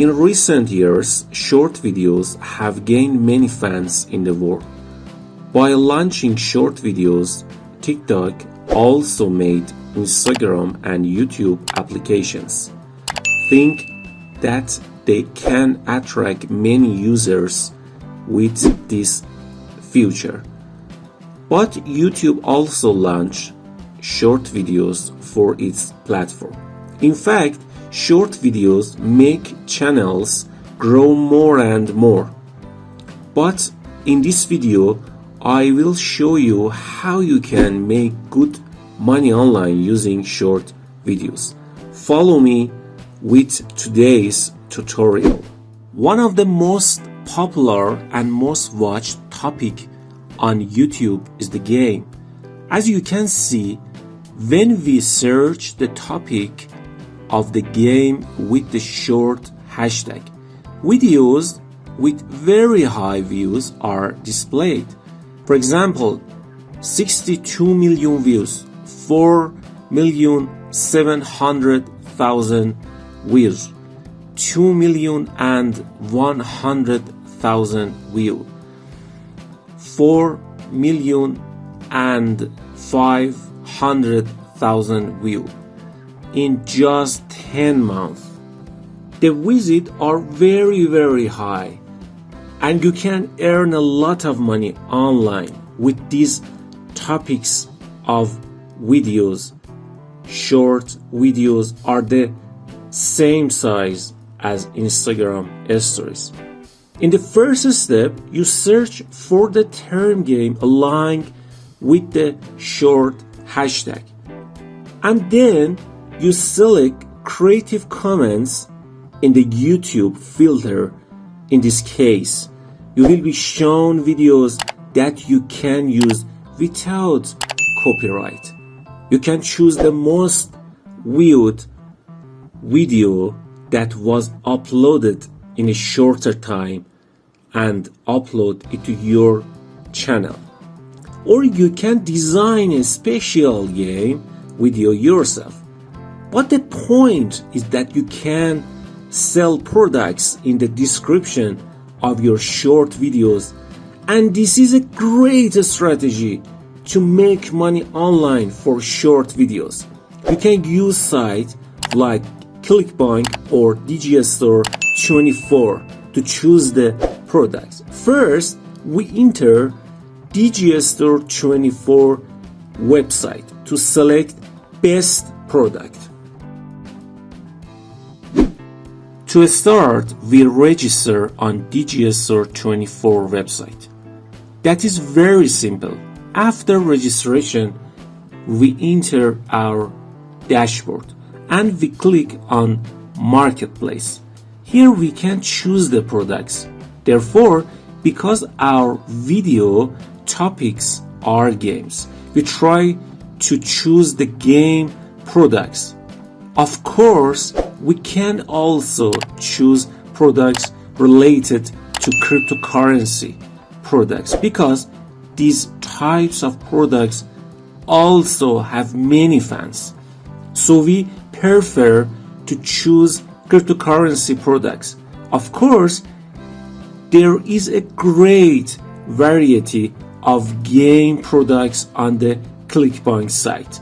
In recent years, short videos have gained many fans in the world. By launching short videos, TikTok also made Instagram and YouTube applications. Think that they can attract many users with this feature. But YouTube also launched short videos for its platform. In fact, short videos make channels grow more and more. But in this video, I will show you how you can make good money online using short videos. Follow me with today's tutorial. One of the most popular and most watched topic on YouTube is the game. As you can see, when we search the topic of the game with the short hashtag, videos with very high views are displayed. For example, 62 million views, 4,700,000 views, 2,100,000 views, 4,500,000 views in just 10 months. The visits are very high, and you can earn a lot of money online with these topics of videos. Short videos are the same size as Instagram stories. In the first step, you search for the term game aligned with the short hashtag. And then you select Creative Commons in the YouTube filter. In this case, you will be shown videos that you can use without copyright. You can choose the most viewed video that was uploaded in a shorter time and upload it to your channel. Or you can design a special game video yourself. But the point is that you can sell products in the description of your short videos, and this is a great strategy to make money online for short videos. You can use sites like Clickbank or DGStore24 to choose the products. First, we enter DGStore24 website to select best product. To start, we register on DGStore24 website. That is very simple. After registration, we enter our dashboard and we click on Marketplace. Here we can choose the products. Therefore, because our video topics are games, we try to choose the game products. Of course, we can also choose products related to cryptocurrency products because these types of products also have many fans. So we prefer to choose cryptocurrency products. Of course, there is a great variety of game products on the Clickbank site,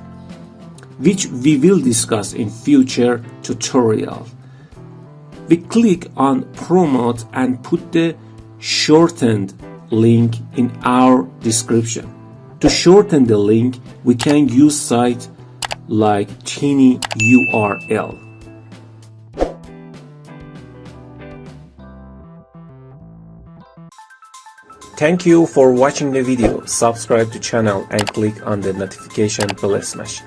which we will discuss in future tutorial. We click on promote and put the shortened link in our description. To shorten the link, we can use sites like Tiny URL. Thank you for watching the video. Subscribe to channel and click on the notification bell smash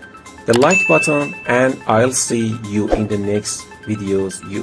the like button, and I'll see you in the next videos.